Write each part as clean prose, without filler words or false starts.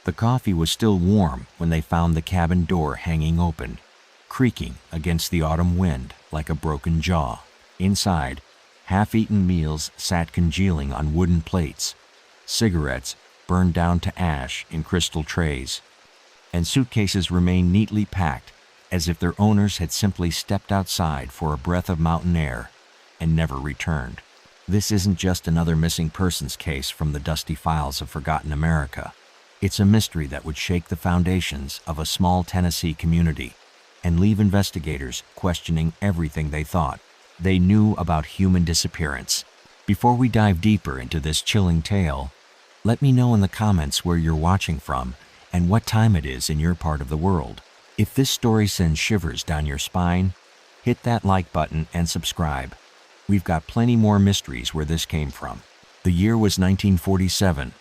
The coffee was still warm when they found the cabin door hanging open, creaking against the autumn wind like a broken jaw. Inside, half-eaten meals sat congealing on wooden plates, cigarettes burned down to ash in crystal trays, and suitcases remained neatly packed as if their owners had simply stepped outside for a breath of mountain air and never returned. This isn't just another missing persons case from the dusty files of forgotten America. It's a mystery that would shake the foundations of a small Tennessee community and leave investigators questioning everything they thought they knew about human disappearance. Before we dive deeper into this chilling tale, let me know in the comments where you're watching from and what time it is in your part of the world. If this story sends shivers down your spine, hit that like button and subscribe. We've got plenty more mysteries where this came from. The year was 1947,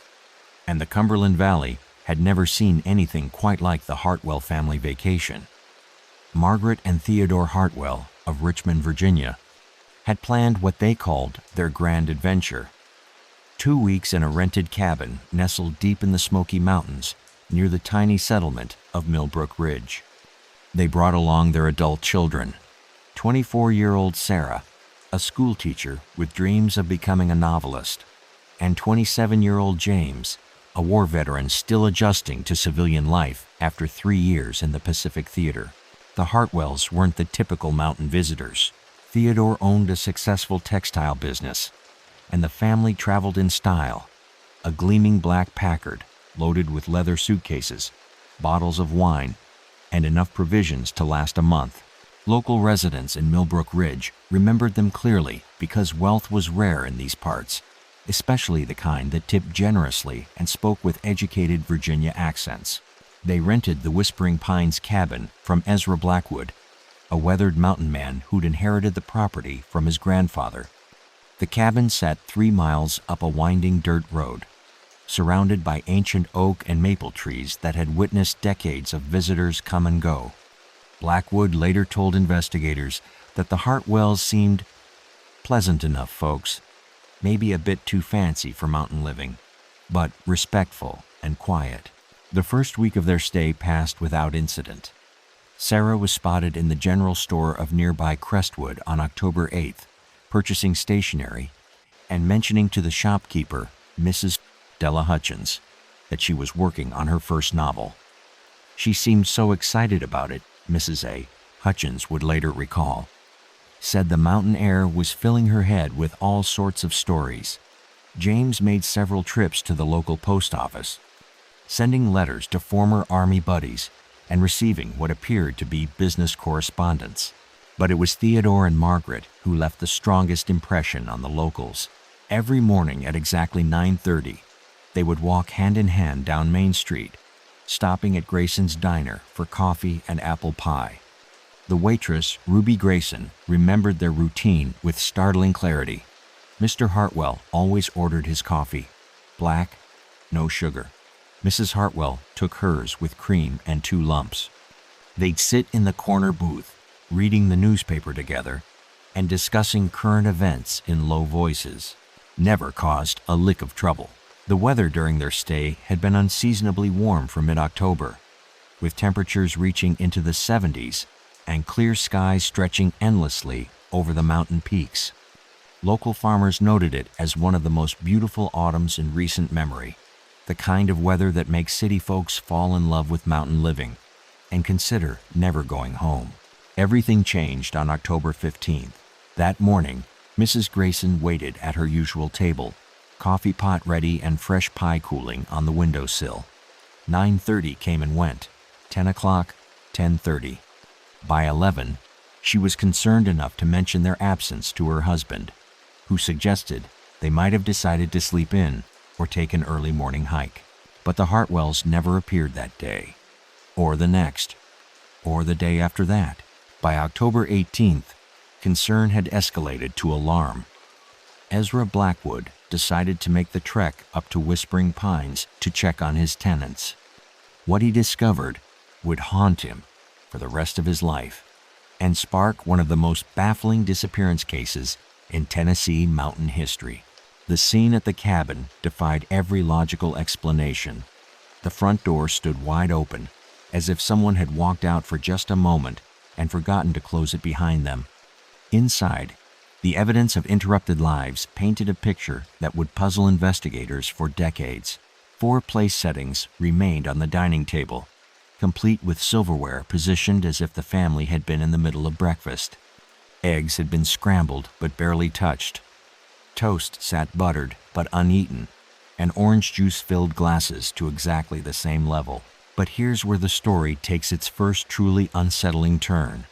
and the Cumberland Valley had never seen anything quite like the Hartwell family vacation. Margaret and Theodore Hartwell of Richmond, Virginia, had planned what they called their grand adventure. 2 weeks in a rented cabin nestled deep in the Smoky Mountains near the tiny settlement of Millbrook Ridge. They brought along their adult children, 24-year-old Sarah, a school teacher with dreams of becoming a novelist, and 27-year-old James, a war veteran still adjusting to civilian life after 3 years in the Pacific Theater. The Hartwells weren't the typical mountain visitors. Theodore owned a successful textile business, and the family traveled in style, a gleaming black Packard loaded with leather suitcases, bottles of wine, and enough provisions to last a month. Local residents in Millbrook Ridge remembered them clearly because wealth was rare in these parts, especially the kind that tipped generously and spoke with educated Virginia accents. They rented the Whispering Pines cabin from Ezra Blackwood, a weathered mountain man who'd inherited the property from his grandfather. The cabin sat 3 miles up a winding dirt road, surrounded by ancient oak and maple trees that had witnessed decades of visitors come and go. Blackwood later told investigators that the Hartwells seemed pleasant enough folks, maybe a bit too fancy for mountain living, but respectful and quiet. The first week of their stay passed without incident. Sarah was spotted in the general store of nearby Crestwood on October 8th, purchasing stationery and mentioning to the shopkeeper, Mrs. Della Hutchins, that she was working on her first novel. She seemed so excited about it, Mrs. A. Hutchins would later recall. Said the mountain air was filling her head with all sorts of stories. James made several trips to the local post office, sending letters to former Army buddies and receiving what appeared to be business correspondence. But it was Theodore and Margaret who left the strongest impression on the locals. Every morning at exactly 9:30, they would walk hand in hand down Main Street, stopping at Grayson's Diner for coffee and apple pie. The waitress, Ruby Grayson, remembered their routine with startling clarity. Mr. Hartwell always ordered his coffee, black, no sugar. Mrs. Hartwell took hers with cream and 2 lumps. They'd sit in the corner booth, reading the newspaper together and discussing current events in low voices. Never caused a lick of trouble. The weather during their stay had been unseasonably warm for mid-October, with temperatures reaching into the 70s and clear skies stretching endlessly over the mountain peaks. Local farmers noted it as one of the most beautiful autumns in recent memory, the kind of weather that makes city folks fall in love with mountain living and consider never going home. Everything changed on October 15th. That morning, Mrs. Grayson waited at her usual table, coffee pot ready and fresh pie cooling on the windowsill. 9:30 came and went, 10 o'clock, 10:30. By 11, she was concerned enough to mention their absence to her husband, who suggested they might have decided to sleep in or take an early morning hike. But the Hartwells never appeared that day, or the next, or the day after that. By October 18th, concern had escalated to alarm. Ezra Blackwood decided to make the trek up to Whispering Pines to check on his tenants. What he discovered would haunt him for the rest of his life and spark one of the most baffling disappearance cases in Tennessee mountain history. The scene at the cabin defied every logical explanation. The front door stood wide open, as if someone had walked out for just a moment and forgotten to close it behind them. Inside, the evidence of interrupted lives painted a picture that would puzzle investigators for decades. 4 place settings remained on the dining table, complete with silverware positioned as if the family had been in the middle of breakfast. Eggs had been scrambled but barely touched. Toast sat buttered but uneaten, and orange juice-filled glasses to exactly the same level. But here's where the story takes its first truly unsettling turn.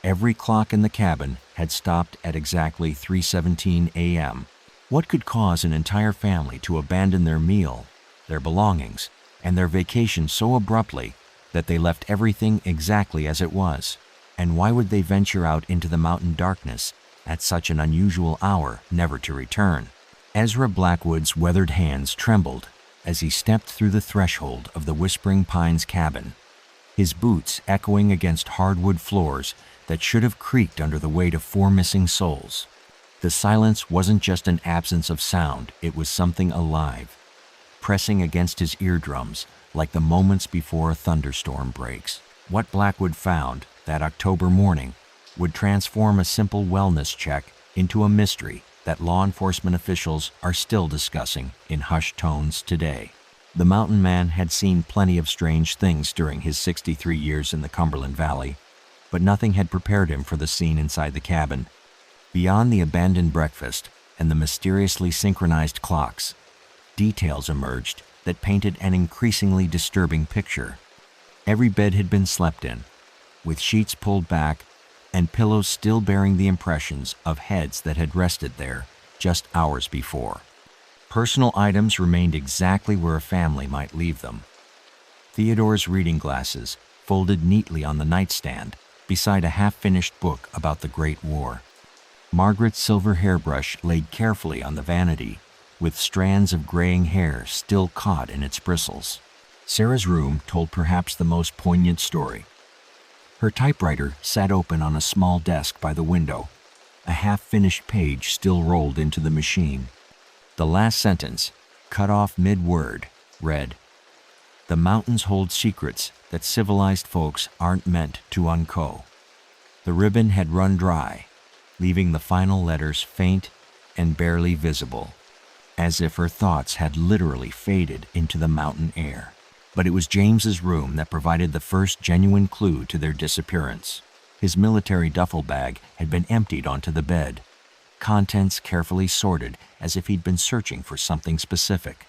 Every clock in the cabin had stopped at exactly 3:17 a.m. What could cause an entire family to abandon their meal, their belongings, and their vacation so abruptly that they left everything exactly as it was? And why would they venture out into the mountain darkness at such an unusual hour, never to return? Ezra Blackwood's weathered hands trembled as he stepped through the threshold of the Whispering Pines cabin, his boots echoing against hardwood floors that should have creaked under the weight of 4 missing souls. The silence wasn't just an absence of sound, it was something alive, pressing against his eardrums like the moments before a thunderstorm breaks. What Blackwood found that October morning would transform a simple wellness check into a mystery that law enforcement officials are still discussing in hushed tones today. The mountain man had seen plenty of strange things during his 63 years in the Cumberland Valley, but nothing had prepared him for the scene inside the cabin. Beyond the abandoned breakfast and the mysteriously synchronized clocks, details emerged that painted an increasingly disturbing picture. Every bed had been slept in, with sheets pulled back and pillows still bearing the impressions of heads that had rested there just hours before. Personal items remained exactly where a family might leave them. Theodore's reading glasses folded neatly on the nightstand beside a half-finished book about the Great War. Margaret's silver hairbrush laid carefully on the vanity, with strands of graying hair still caught in its bristles. Sarah's room told perhaps the most poignant story. Her typewriter sat open on a small desk by the window, a half-finished page still rolled into the machine. The last sentence, cut off mid-word, read, "The mountains hold secrets that civilized folks aren't meant to unco." The ribbon had run dry, leaving the final letters faint and barely visible, as if her thoughts had literally faded into the mountain air. But it was James's room that provided the first genuine clue to their disappearance. His military duffel bag had been emptied onto the bed, contents carefully sorted as if he'd been searching for something specific.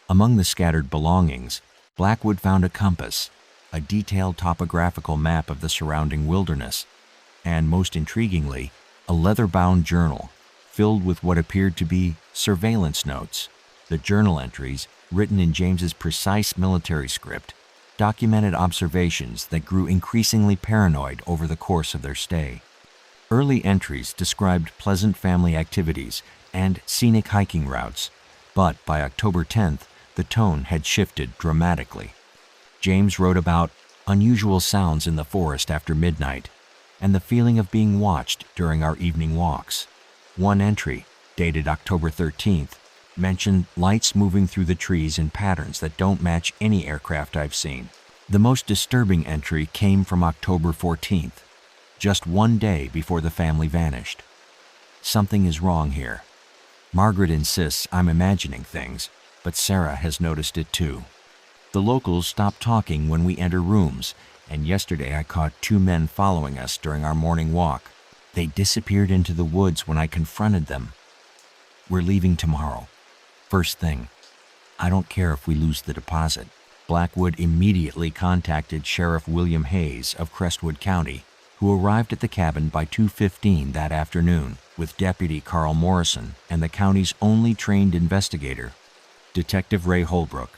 Among the scattered belongings, Blackwood found a compass, a detailed topographical map of the surrounding wilderness, and most intriguingly, a leather-bound journal filled with what appeared to be surveillance notes. The journal entries, written in James's precise military script, documented observations that grew increasingly paranoid over the course of their stay. Early entries described pleasant family activities and scenic hiking routes, but by October 10th, the tone had shifted dramatically. James wrote about unusual sounds in the forest after midnight and the feeling of being watched during our evening walks. One entry, dated October 13th, mentioned lights moving through the trees in patterns that don't match any aircraft I've seen. The most disturbing entry came from October 14th, just one day before the family vanished. Something is wrong here. Margaret insists I'm imagining things, but Sarah has noticed it too. The locals stop talking when we enter rooms, and yesterday I caught 2 men following us during our morning walk. They disappeared into the woods when I confronted them. We're leaving tomorrow. First thing. I don't care if we lose the deposit. Blackwood immediately contacted Sheriff William Hayes of Crestwood County, who arrived at the cabin by 2:15 that afternoon with Deputy Carl Morrison and the county's only trained investigator, Detective Ray Holbrook.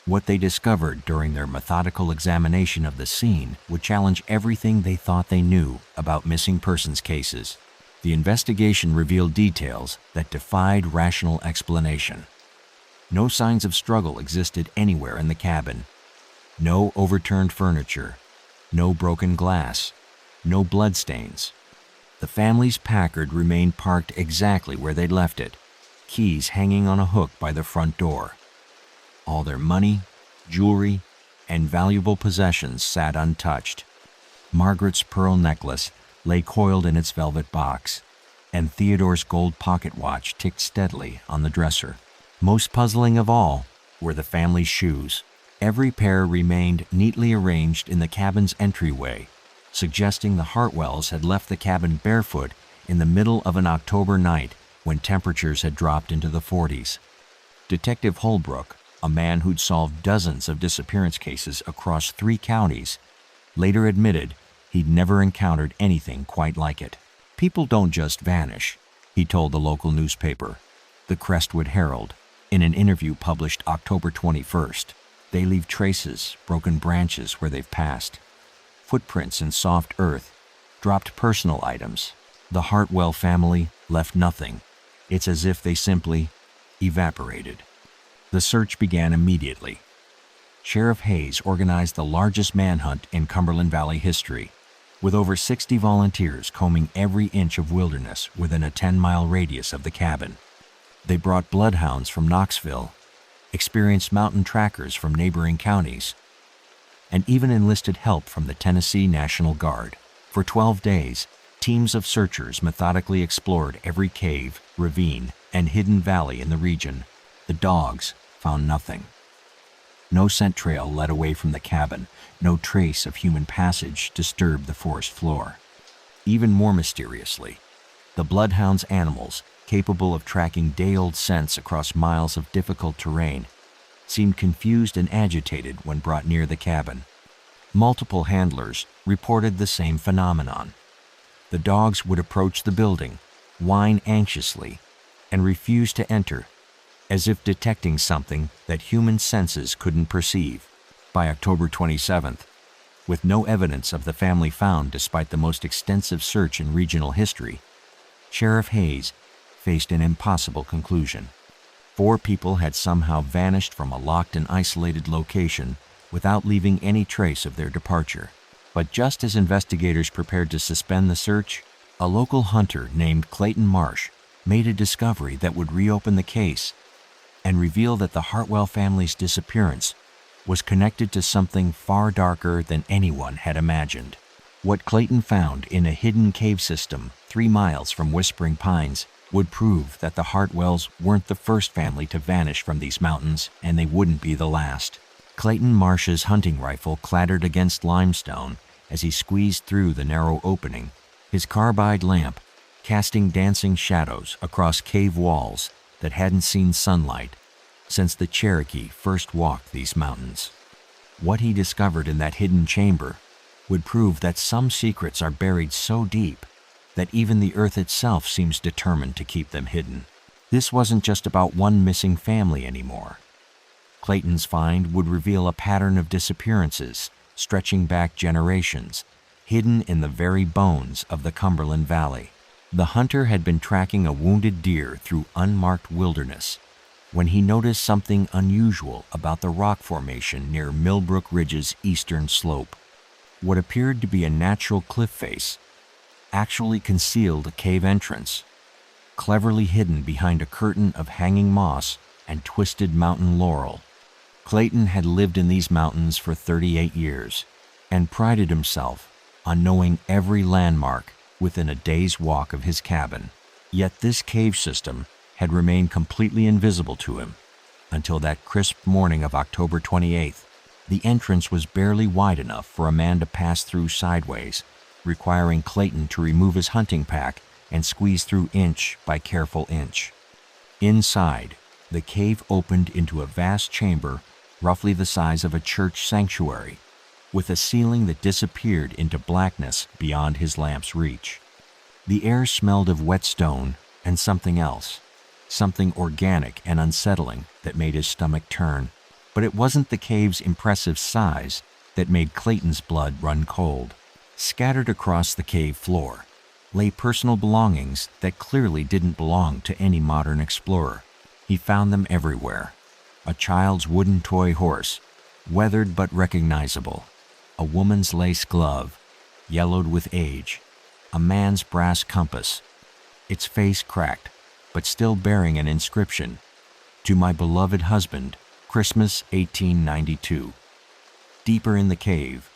What they discovered during their methodical examination of the scene would challenge everything they thought they knew about missing persons cases. The investigation revealed details that defied rational explanation. No signs of struggle existed anywhere in the cabin. No overturned furniture, no broken glass, no bloodstains. The family's Packard remained parked exactly where they'd left it, keys hanging on a hook by the front door. All their money, jewelry, and valuable possessions sat untouched. Margaret's pearl necklace lay coiled in its velvet box, and Theodore's gold pocket watch ticked steadily on the dresser. Most puzzling of all were the family's shoes. Every pair remained neatly arranged in the cabin's entryway, suggesting the Hartwells had left the cabin barefoot in the middle of an October night when temperatures had dropped into the 40s. Detective Holbrook, a man who'd solved dozens of disappearance cases across 3 counties, later admitted he'd never encountered anything quite like it. "People don't just vanish," he told the local newspaper, the Crestwood Herald, in an interview published October 21st. "They leave traces, broken branches where they've passed, footprints in soft earth, dropped personal items. The Hartwell family left nothing. It's as if they simply evaporated." The search began immediately. Sheriff Hayes organized the largest manhunt in Cumberland Valley history, with over 60 volunteers combing every inch of wilderness within a 10-mile radius of the cabin. They brought bloodhounds from Knoxville, experienced mountain trackers from neighboring counties, and even enlisted help from the Tennessee National Guard. For 12 days, teams of searchers methodically explored every cave, ravine, and hidden valley in the region. The dogs found nothing. No scent trail led away from the cabin. No trace of human passage disturbed the forest floor. Even more mysteriously, the bloodhounds' animals, capable of tracking day-old scents across miles of difficult terrain, seemed confused and agitated when brought near the cabin. Multiple handlers reported the same phenomenon. The dogs would approach the building, whine anxiously, and refuse to enter, as if detecting something that human senses couldn't perceive. By October 27th, with no evidence of the family found despite the most extensive search in regional history, Sheriff Hayes faced an impossible conclusion. 4 people had somehow vanished from a locked and isolated location without leaving any trace of their departure. But just as investigators prepared to suspend the search, a local hunter named Clayton Marsh made a discovery that would reopen the case and reveal that the Hartwell family's disappearance was connected to something far darker than anyone had imagined. What Clayton found in a hidden cave system 3 miles from Whispering Pines would prove that the Hartwells weren't the first family to vanish from these mountains, and they wouldn't be the last. Clayton Marsh's hunting rifle clattered against limestone as he squeezed through the narrow opening, his carbide lamp casting dancing shadows across cave walls that hadn't seen sunlight since the Cherokee first walked these mountains. What he discovered in that hidden chamber would prove that some secrets are buried so deep that even the earth itself seems determined to keep them hidden. This wasn't just about one missing family anymore. Clayton's find would reveal a pattern of disappearances stretching back generations, hidden in the very bones of the Cumberland Valley. The hunter had been tracking a wounded deer through unmarked wilderness when he noticed something unusual about the rock formation near Millbrook Ridge's eastern slope. What appeared to be a natural cliff face actually concealed a cave entrance, cleverly hidden behind a curtain of hanging moss and twisted mountain laurel. Clayton had lived in these mountains for 38 years and prided himself on knowing every landmark within a day's walk of his cabin. Yet this cave system had remained completely invisible to him until that crisp morning of October 28th. The entrance was barely wide enough for a man to pass through sideways, requiring Clayton to remove his hunting pack and squeeze through inch by careful inch. Inside, the cave opened into a vast chamber roughly the size of a church sanctuary, with a ceiling that disappeared into blackness beyond his lamp's reach. The air smelled of wet stone and something else, something organic and unsettling that made his stomach turn. But it wasn't the cave's impressive size that made Clayton's blood run cold. Scattered across the cave floor lay personal belongings that clearly didn't belong to any modern explorer. He found them everywhere. A child's wooden toy horse, weathered but recognizable. A woman's lace glove, yellowed with age. A man's brass compass, its face cracked, but still bearing an inscription, "To my beloved husband, Christmas 1892. Deeper in the cave,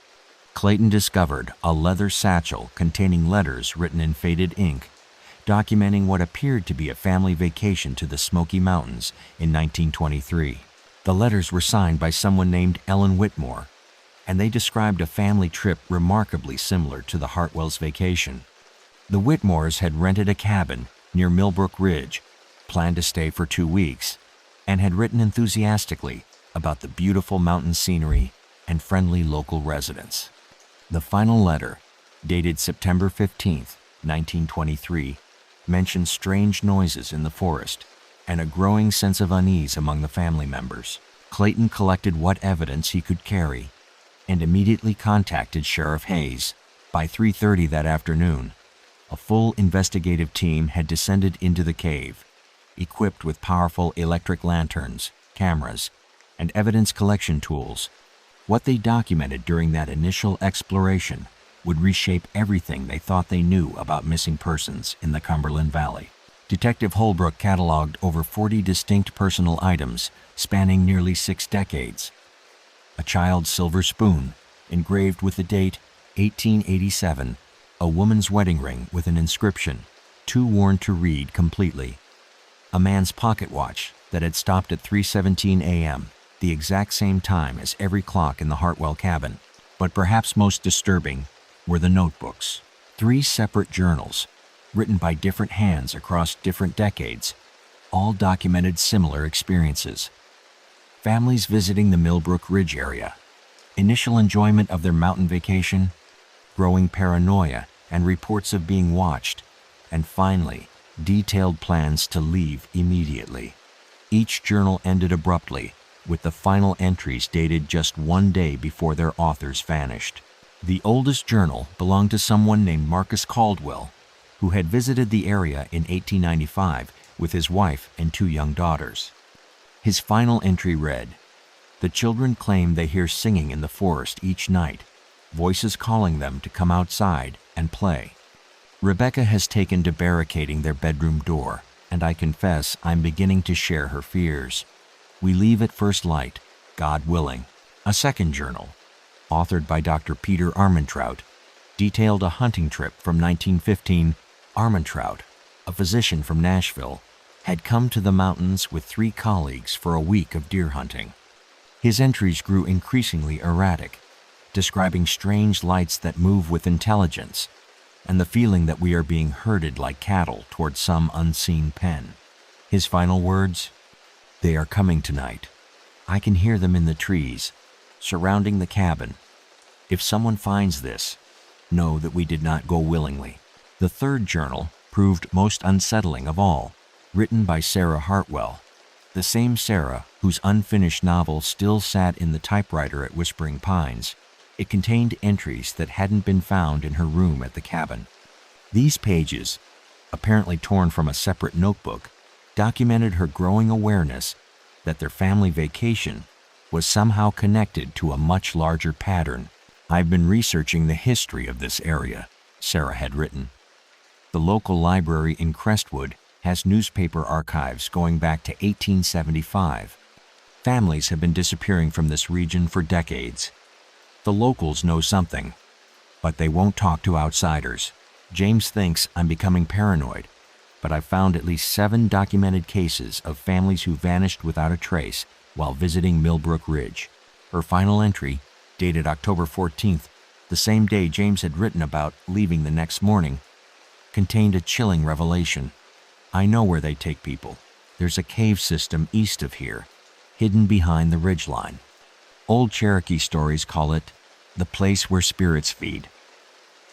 Clayton discovered a leather satchel containing letters written in faded ink, documenting what appeared to be a family vacation to the Smoky Mountains in 1923. The letters were signed by someone named Ellen Whitmore, and they described a family trip remarkably similar to the Hartwell's vacation. The Whitmores had rented a cabin near Millbrook Ridge, planned to stay for 2 weeks, and had written enthusiastically about the beautiful mountain scenery and friendly local residents. The final letter, dated September 15, 1923, mentioned strange noises in the forest and a growing sense of unease among the family members. Clayton collected what evidence he could carry and immediately contacted Sheriff Hayes. By 3:30 that afternoon, a full investigative team had descended into the cave, equipped with powerful electric lanterns, cameras, and evidence collection tools. What they documented during that initial exploration would reshape everything they thought they knew about missing persons in the Cumberland Valley. Detective Holbrook cataloged over 40 distinct personal items spanning nearly 6 decades. A child's silver spoon, engraved with the date 1887, a woman's wedding ring with an inscription, too worn to read completely, a man's pocket watch that had stopped at 3:17 a.m., the exact same time as every clock in the Hartwell cabin. But perhaps most disturbing were the notebooks. 3 separate journals, written by different hands across different decades, all documented similar experiences. Families visiting the Millbrook Ridge area, initial enjoyment of their mountain vacation, growing paranoia and reports of being watched, and finally, detailed plans to leave immediately. Each journal ended abruptly, with the final entries dated just 1 day before their authors vanished. The oldest journal belonged to someone named Marcus Caldwell, who had visited the area in 1895 with his wife and 2 young daughters. His final entry read, "The children claim they hear singing in the forest each night, voices calling them to come outside and play. Rebecca has taken to barricading their bedroom door, and I confess I'm beginning to share her fears. We leave at first light, God willing." A second journal, authored by Dr. Peter Armentrout, detailed a hunting trip from 1915. Armentrout, a physician from Nashville, had come to the mountains with 3 colleagues for a week of deer hunting. His entries grew increasingly erratic, describing strange lights that move with intelligence, and the feeling that we are being herded like cattle toward some unseen pen. His final words, "They are coming tonight. I can hear them in the trees, surrounding the cabin. If someone finds this, know that we did not go willingly." The third journal proved most unsettling of all, written by Sarah Hartwell, the same Sarah whose unfinished novel still sat in the typewriter at Whispering Pines. It contained entries that hadn't been found in her room at the cabin. These pages, apparently torn from a separate notebook, documented her growing awareness that their family vacation was somehow connected to a much larger pattern. "I've been researching the history of this area," Sarah had written. "The local library in Crestwood has newspaper archives going back to 1875. Families have been disappearing from this region for decades. The locals know something, but they won't talk to outsiders. James thinks I'm becoming paranoid, but I've found at least 7 documented cases of families who vanished without a trace while visiting Millbrook Ridge." Her final entry, dated October 14th, the same day James had written about leaving the next morning, contained a chilling revelation. "I know where they take people. There's a cave system east of here, hidden behind the ridgeline. Old Cherokee stories call it the place where spirits feed.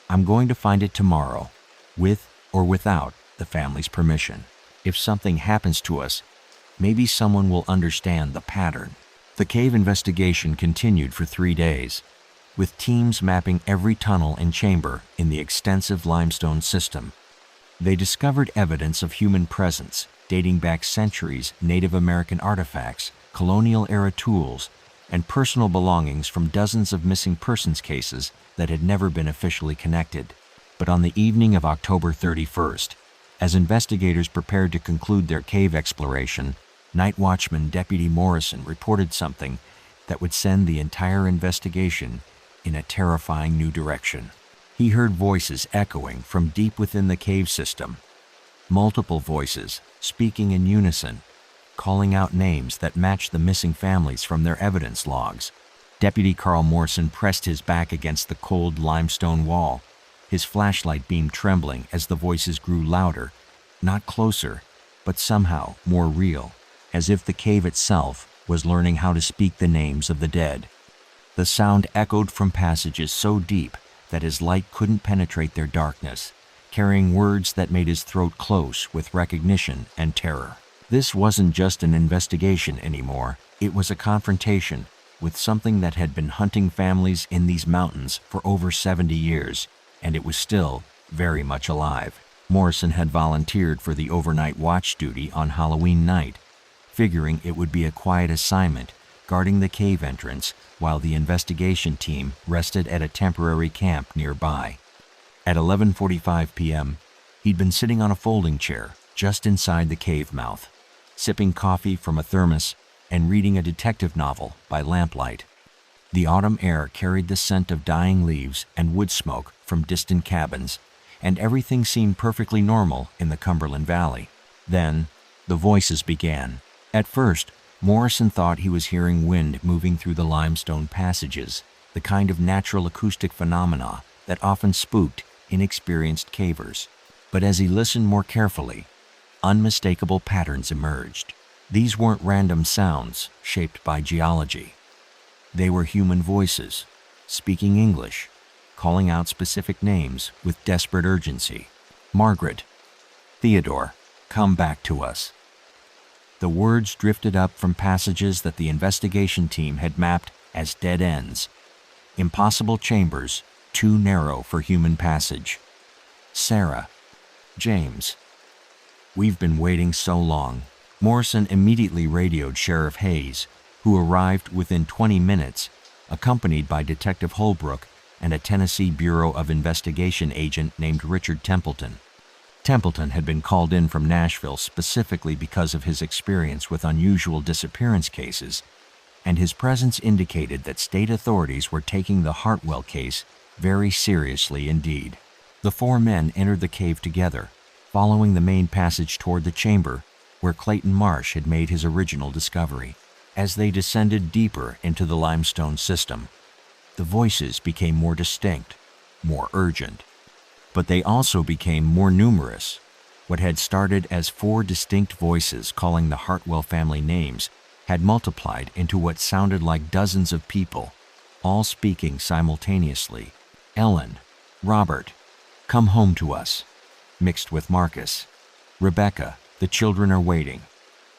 I'm going to find it tomorrow, with or without the family's permission. If something happens to us, maybe someone will understand the pattern." The cave investigation continued for 3 days, with teams mapping every tunnel and chamber in the extensive limestone system. They discovered evidence of human presence dating back centuries, Native American artifacts, colonial-era tools, and personal belongings from dozens of missing persons cases that had never been officially connected. But on the evening of October 31st, as investigators prepared to conclude their cave exploration, Night Watchman Deputy Morrison reported something that would send the entire investigation in a terrifying new direction. He heard voices echoing from deep within the cave system, multiple voices speaking in unison, calling out names that matched the missing families from their evidence logs. Deputy Carl Morrison pressed his back against the cold limestone wall, his flashlight beam trembling as the voices grew louder, not closer, but somehow more real, as if the cave itself was learning how to speak the names of the dead. The sound echoed from passages so deep that his light couldn't penetrate their darkness, carrying words that made his throat close with recognition and terror. This wasn't just an investigation anymore, it was a confrontation with something that had been hunting families in these mountains for over 70 years, and it was still very much alive. Morrison had volunteered for the overnight watch duty on Halloween night, figuring it would be a quiet assignment guarding the cave entrance while the investigation team rested at a temporary camp nearby. At 11:45 p.m., he'd been sitting on a folding chair just inside the cave mouth, sipping coffee from a thermos and reading a detective novel by lamplight. The autumn air carried the scent of dying leaves and wood smoke from distant cabins, and everything seemed perfectly normal in the Cumberland Valley. Then, the voices began. At first, Morrison thought he was hearing wind moving through the limestone passages, the kind of natural acoustic phenomena that often spooked inexperienced cavers. But as he listened more carefully, unmistakable patterns emerged. These weren't random sounds shaped by geology. They were human voices, speaking English, calling out specific names with desperate urgency. Margaret, Theodore, come back to us. The words drifted up from passages that the investigation team had mapped as dead ends, impossible chambers too narrow for human passage. Sarah, James. We've been waiting so long. Morrison immediately radioed Sheriff Hayes, who arrived within 20 minutes, accompanied by Detective Holbrook and a Tennessee Bureau of Investigation agent named Richard Templeton. Templeton had been called in from Nashville specifically because of his experience with unusual disappearance cases, and his presence indicated that state authorities were taking the Hartwell case very seriously indeed. The four men entered the cave together, following the main passage toward the chamber where Clayton Marsh had made his original discovery. As they descended deeper into the limestone system, the voices became more distinct, more urgent. But they also became more numerous. What had started as 4 distinct voices calling the Hartwell family names had multiplied into what sounded like dozens of people, all speaking simultaneously. Ellen, Robert, come home to us, mixed with Marcus. Rebecca, the children are waiting.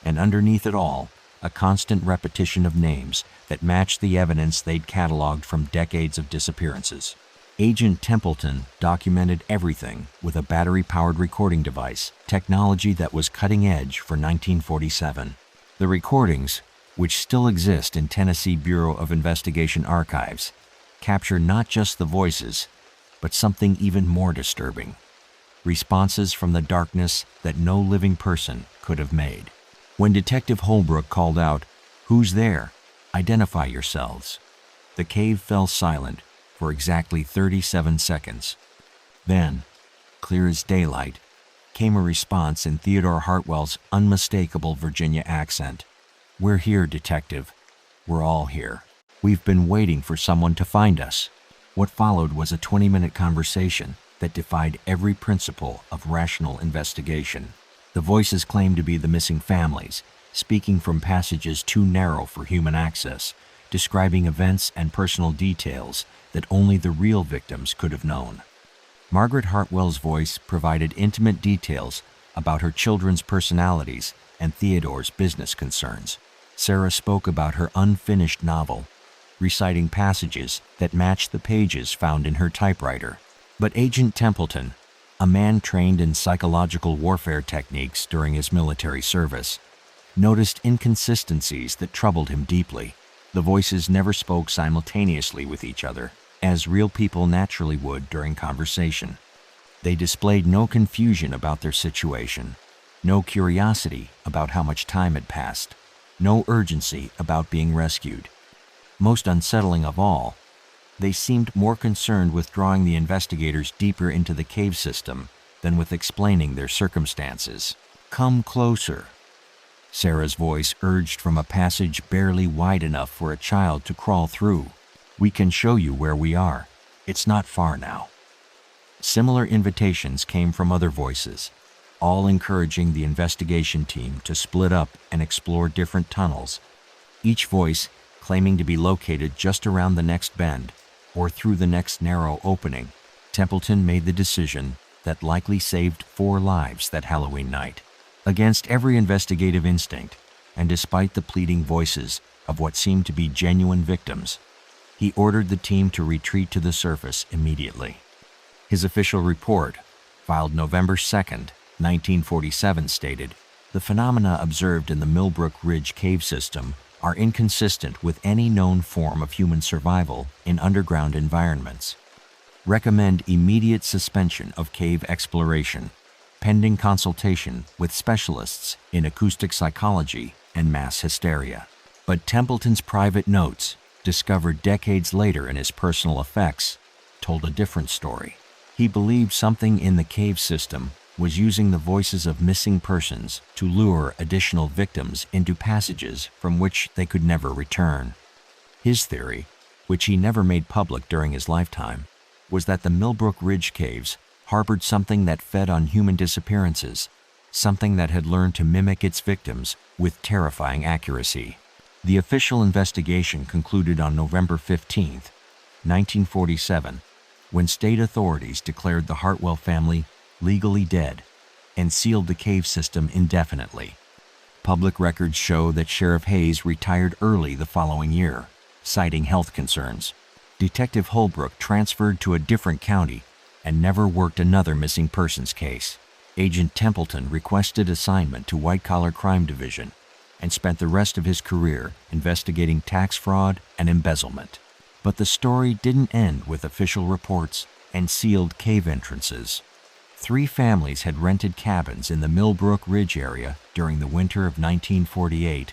And underneath it all, a constant repetition of names that matched the evidence they'd cataloged from decades of disappearances. Agent Templeton documented everything with a battery-powered recording device, technology that was cutting edge for 1947. The recordings, which still exist in Tennessee Bureau of Investigation archives, capture not just the voices, but something even more disturbing: responses from the darkness that no living person could have made. When Detective Holbrook called out, "Who's there? Identify yourselves," the cave fell silent for exactly 37 seconds. Then, clear as daylight, came a response in Theodore Hartwell's unmistakable Virginia accent. "We're here, Detective. We're all here. We've been waiting for someone to find us." What followed was a 20-minute conversation that defied every principle of rational investigation. The voices claimed to be the missing families, speaking from passages too narrow for human access, describing events and personal details that only the real victims could have known. Margaret Hartwell's voice provided intimate details about her children's personalities and Theodore's business concerns. Sarah spoke about her unfinished novel, reciting passages that matched the pages found in her typewriter. But Agent Templeton, a man trained in psychological warfare techniques during his military service, noticed inconsistencies that troubled him deeply. The voices never spoke simultaneously with each other, as real people naturally would during conversation. They displayed no confusion about their situation, No curiosity about how much time had passed. No urgency about being rescued. Most unsettling of all, they seemed more concerned with drawing the investigators deeper into the cave system than with explaining their circumstances. "Come closer," Sarah's voice urged from a passage barely wide enough for a child to crawl through. "We can show you where we are. It's not far now." Similar invitations came from other voices, all encouraging the investigation team to split up and explore different tunnels, each voice claiming to be located just around the next bend or through the next narrow opening. Templeton made the decision that likely saved 4 lives that Halloween night. Against every investigative instinct, and despite the pleading voices of what seemed to be genuine victims, he ordered the team to retreat to the surface immediately. His official report, filed November 2nd, 1947, stated, "The phenomena observed in the Millbrook Ridge cave system are inconsistent with any known form of human survival in underground environments. Recommend immediate suspension of cave exploration, pending consultation with specialists in acoustic psychology and mass hysteria." But Templeton's private notes, discovered decades later in his personal effects, told a different story. He believed something in the cave system was using the voices of missing persons to lure additional victims into passages from which they could never return. His theory, which he never made public during his lifetime, was that the Millbrook Ridge caves harbored something that fed on human disappearances, something that had learned to mimic its victims with terrifying accuracy. The official investigation concluded on November 15, 1947, when state authorities declared the Hartwell family legally dead and sealed the cave system indefinitely. Public records show that Sheriff Hayes retired early the following year, citing health concerns. Detective Holbrook transferred to a different county and never worked another missing persons case. Agent Templeton requested assignment to White Collar Crime Division and spent the rest of his career investigating tax fraud and embezzlement. But the story didn't end with official reports and sealed cave entrances. 3 families had rented cabins in the Millbrook Ridge area during the winter of 1948,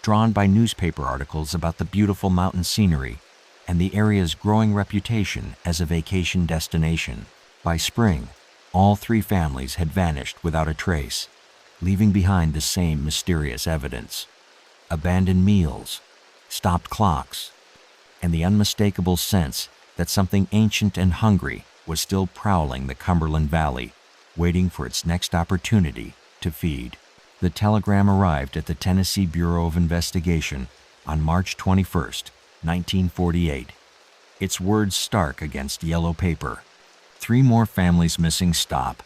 drawn by newspaper articles about the beautiful mountain scenery and the area's growing reputation as a vacation destination. By spring, all 3 families had vanished without a trace, leaving behind the same mysterious evidence: abandoned meals, stopped clocks, and the unmistakable sense that something ancient and hungry was still prowling the Cumberland Valley, waiting for its next opportunity to feed. The telegram arrived at the Tennessee Bureau of Investigation on March 21, 1948. Its words stark against yellow paper. 3 more families missing. Stop.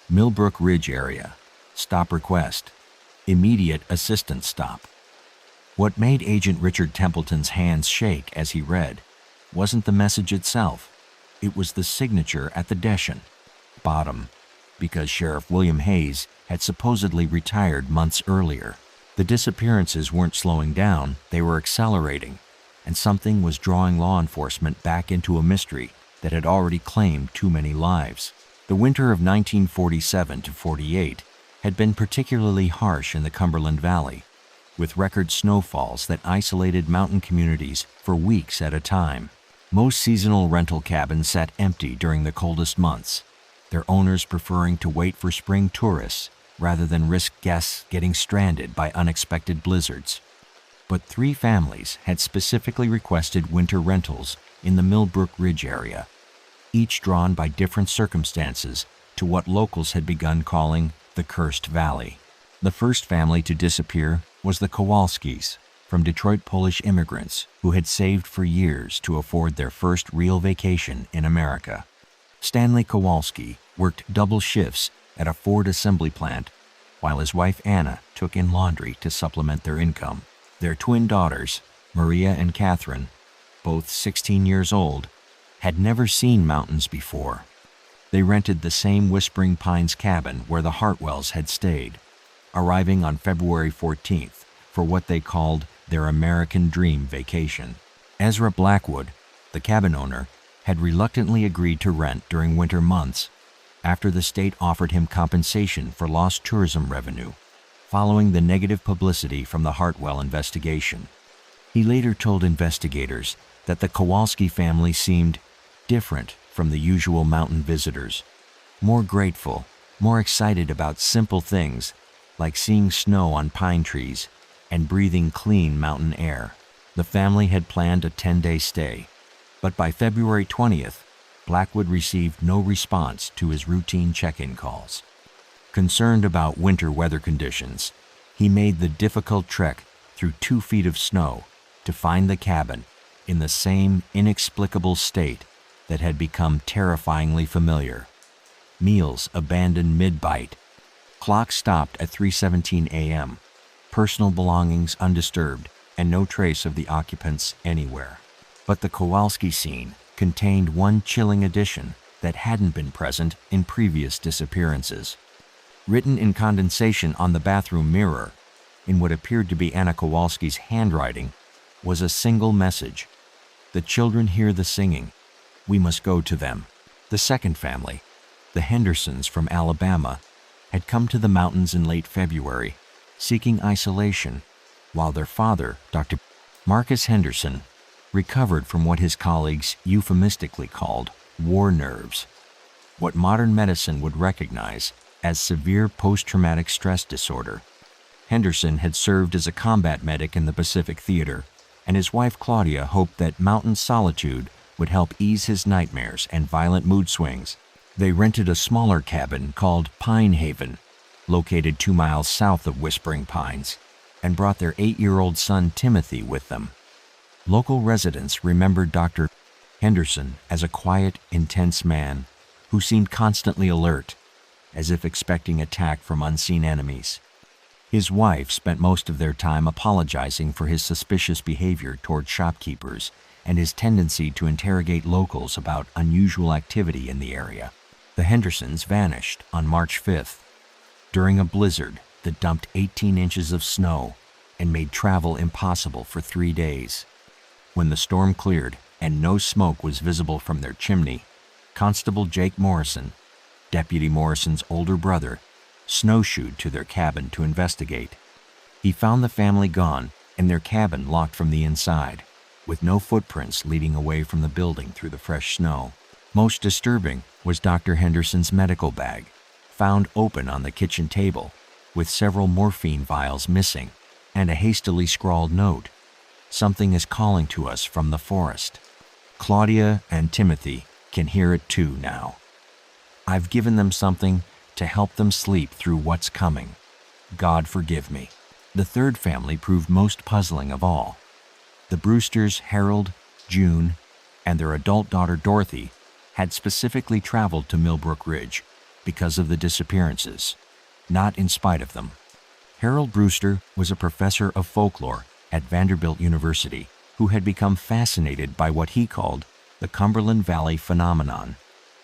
Millbrook Ridge area. Stop request. Immediate assistance stop. What made Agent Richard Templeton's hands shake as he read wasn't the message itself. It was the signature at the Deshin. Bottom, because Sheriff William Hayes had supposedly retired months earlier. The disappearances weren't slowing down, they were accelerating, and something was drawing law enforcement back into a mystery that had already claimed too many lives. The winter of 1947 to 48 had been particularly harsh in the Cumberland Valley, with record snowfalls that isolated mountain communities for weeks at a time. Most seasonal rental cabins sat empty during the coldest months, their owners preferring to wait for spring tourists rather than risk guests getting stranded by unexpected blizzards. But 3 families had specifically requested winter rentals in the Millbrook Ridge area, each drawn by different circumstances to what locals had begun calling the Cursed Valley. The first family to disappear was the Kowalskis, from Detroit Polish immigrants who had saved for years to afford their first real vacation in America. Stanley Kowalski worked double shifts at a Ford assembly plant, while his wife Anna took in laundry to supplement their income. Their twin daughters, Maria and Catherine, both 16 years old, had never seen mountains before. They rented the same Whispering Pines cabin where the Hartwells had stayed, arriving on February 14th for what they called their American Dream vacation. Ezra Blackwood, the cabin owner, had reluctantly agreed to rent during winter months, after the state offered him compensation for lost tourism revenue, following the negative publicity from the Hartwell investigation. He later told investigators that the Kowalski family seemed different from the usual mountain visitors, more grateful, more excited about simple things like seeing snow on pine trees and breathing clean mountain air. The family had planned a 10-day stay, but by February 20th, Blackwood received no response to his routine check-in calls. Concerned about winter weather conditions, he made the difficult trek through 2 feet of snow to find the cabin in the same inexplicable state that had become terrifyingly familiar. Meals abandoned mid-bite. Clock stopped at 3:17 a.m. Personal belongings undisturbed and no trace of the occupants anywhere. But the Kowalski scene contained one chilling addition that hadn't been present in previous disappearances. Written in condensation on the bathroom mirror, in what appeared to be Anna Kowalski's handwriting, was a single message. "The children hear the singing. We must go to them." The second family, the Hendersons from Alabama, had come to the mountains in late February, seeking isolation, while their father, Dr. Marcus Henderson, recovered from what his colleagues euphemistically called war nerves, what modern medicine would recognize as severe post-traumatic stress disorder. Henderson had served as a combat medic in the Pacific Theater, and his wife Claudia hoped that mountain solitude would help ease his nightmares and violent mood swings. They rented a smaller cabin called Pine Haven, located 2 miles south of Whispering Pines, and brought their 8-year-old son Timothy with them. Local residents remembered Dr. Henderson as a quiet, intense man who seemed constantly alert, as if expecting attack from unseen enemies. His wife spent most of their time apologizing for his suspicious behavior toward shopkeepers and his tendency to interrogate locals about unusual activity in the area. The Hendersons vanished on March 5th during a blizzard that dumped 18 inches of snow and made travel impossible for 3 days. When the storm cleared and no smoke was visible from their chimney, Constable Jake Morrison, Deputy Morrison's older brother, snowshoed to their cabin to investigate. He found the family gone and their cabin locked from the inside, with no footprints leading away from the building through the fresh snow. Most disturbing was Dr. Henderson's medical bag, found open on the kitchen table, with several morphine vials missing, and a hastily scrawled note. "Something is calling to us from the forest. Claudia and Timothy can hear it too now. I've given them something to help them sleep through what's coming. God forgive me." The third family proved most puzzling of all. The Brewsters, Harold, June, and their adult daughter Dorothy had specifically traveled to Millbrook Ridge because of the disappearances, not in spite of them. Harold Brewster was a professor of folklore at Vanderbilt University who had become fascinated by what he called the Cumberland Valley phenomenon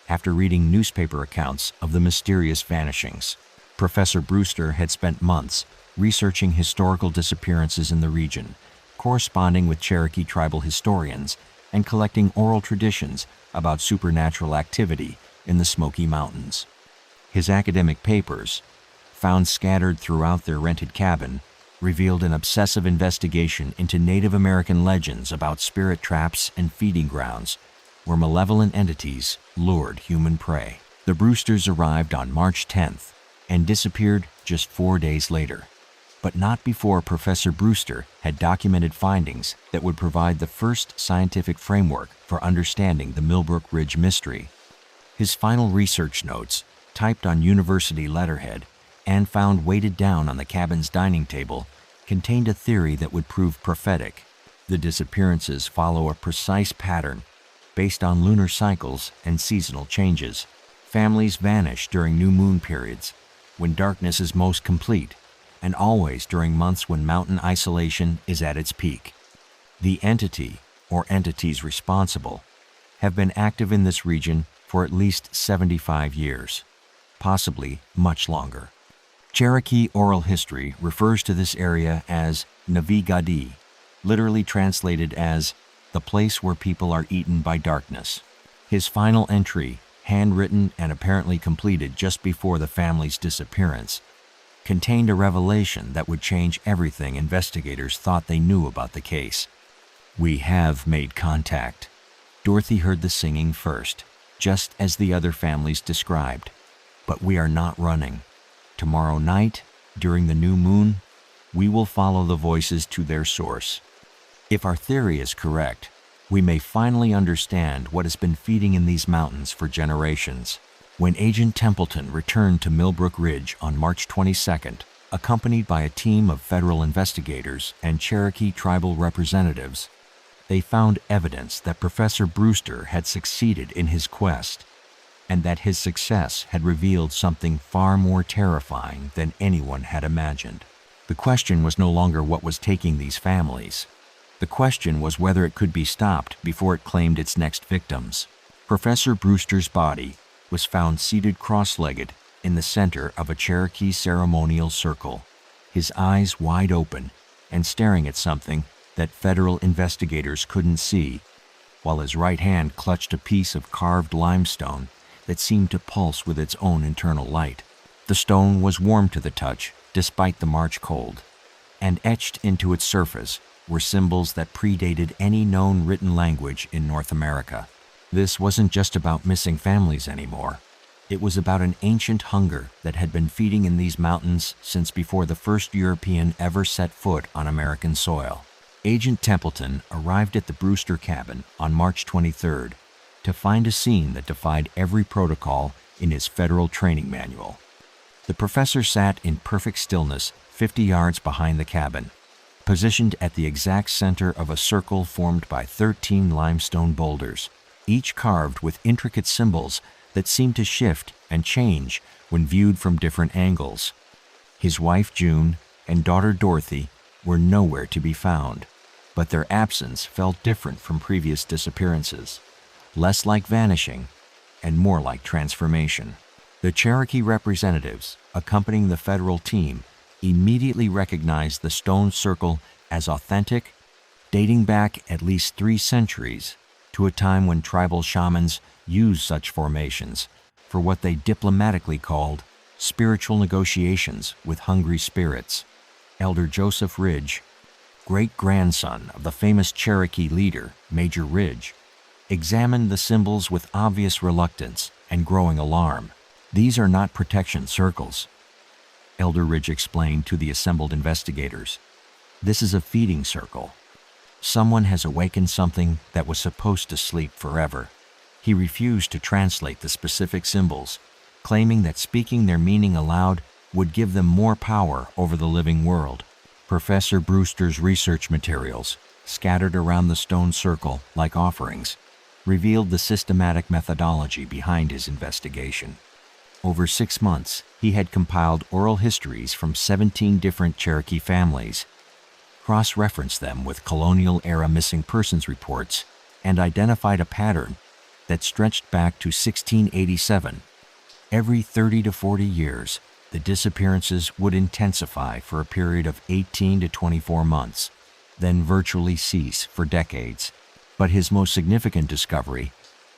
after reading newspaper accounts of the mysterious vanishings. Professor Brewster had spent months researching historical disappearances in the region, corresponding with Cherokee tribal historians, and collecting oral traditions about supernatural activity in the Smoky Mountains. His academic papers, found scattered throughout their rented cabin, revealed an obsessive investigation into Native American legends about spirit traps and feeding grounds where malevolent entities lured human prey. The Brewsters arrived on March 10th and disappeared just 4 days later, but not before Professor Brewster had documented findings that would provide the first scientific framework for understanding the Millbrook Ridge mystery. His final research notes, typed on university letterhead and found weighted down on the cabin's dining table, contained a theory that would prove prophetic. The disappearances follow a precise pattern based on lunar cycles and seasonal changes. Families vanish during new moon periods, when darkness is most complete, and always during months when mountain isolation is at its peak. The entity, or entities responsible, have been active in this region for at least 75 years, possibly much longer. Cherokee oral history refers to this area as Navi-Gadi, literally translated as the place where people are eaten by darkness. His final entry handwritten and apparently completed just before the family's disappearance, contained a revelation that would change everything investigators thought they knew about the case. "We have made contact." Dorothy heard the singing first, just as the other families described. "But we are not running. Tomorrow night, during the new moon, we will follow the voices to their source. If our theory is correct, we may finally understand what has been feeding in these mountains for generations." When Agent Templeton returned to Millbrook Ridge on March 22nd, accompanied by a team of federal investigators and Cherokee tribal representatives, they found evidence that Professor Brewster had succeeded in his quest, and that his success had revealed something far more terrifying than anyone had imagined. The question was no longer what was taking these families. The question was whether it could be stopped before it claimed its next victims. Professor Brewster's body was found seated cross-legged in the center of a Cherokee ceremonial circle, his eyes wide open and staring at something that federal investigators couldn't see, while his right hand clutched a piece of carved limestone that seemed to pulse with its own internal light. The stone was warm to the touch despite the March cold, and etched into its surface were symbols that predated any known written language in North America. This wasn't just about missing families anymore. It was about an ancient hunger that had been feeding in these mountains since before the first European ever set foot on American soil. Agent Templeton arrived at the Brewster cabin on March 23rd to find a scene that defied every protocol in his federal training manual. The professor sat in perfect stillness 50 yards behind the cabin, positioned at the exact center of a circle formed by 13 limestone boulders, each carved with intricate symbols that seemed to shift and change when viewed from different angles. His wife June and daughter Dorothy were nowhere to be found, but their absence felt different from previous disappearances, less like vanishing and more like transformation. The Cherokee representatives accompanying the federal team immediately recognized the stone circle as authentic, dating back at least 3 centuries to a time when tribal shamans used such formations for what they diplomatically called spiritual negotiations with hungry spirits. Elder Joseph Ridge, great-grandson of the famous Cherokee leader, Major Ridge, examined the symbols with obvious reluctance and growing alarm. "These are not protection circles," Elder Ridge explained to the assembled investigators. "This is a feeding circle. Someone has awakened something that was supposed to sleep forever." He refused to translate the specific symbols, claiming that speaking their meaning aloud would give them more power over the living world. Professor Brewster's research materials, scattered around the stone circle like offerings, revealed the systematic methodology behind his investigation. Over 6 months, he had compiled oral histories from 17 different Cherokee families, cross-referenced them with colonial-era missing persons reports, and identified a pattern that stretched back to 1687. Every 30 to 40 years, the disappearances would intensify for a period of 18 to 24 months, then virtually cease for decades. But his most significant discovery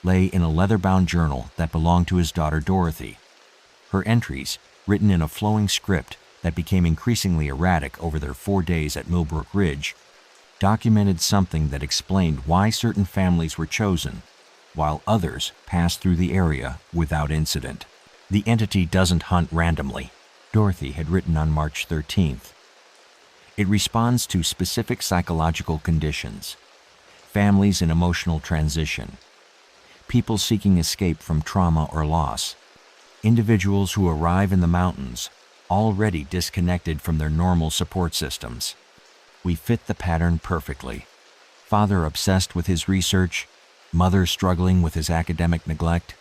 lay in a leather-bound journal that belonged to his daughter Dorothy. Her entries, written in a flowing script that became increasingly erratic over their 4 days at Millbrook Ridge, documented something that explained why certain families were chosen, while others passed through the area without incident. "The entity doesn't hunt randomly," Dorothy had written on March 13th. "It responds to specific psychological conditions, families in emotional transition, people seeking escape from trauma or loss, individuals who arrive in the mountains already disconnected from their normal support systems. We fit the pattern perfectly. Father obsessed with his research, mother struggling with his academic neglect,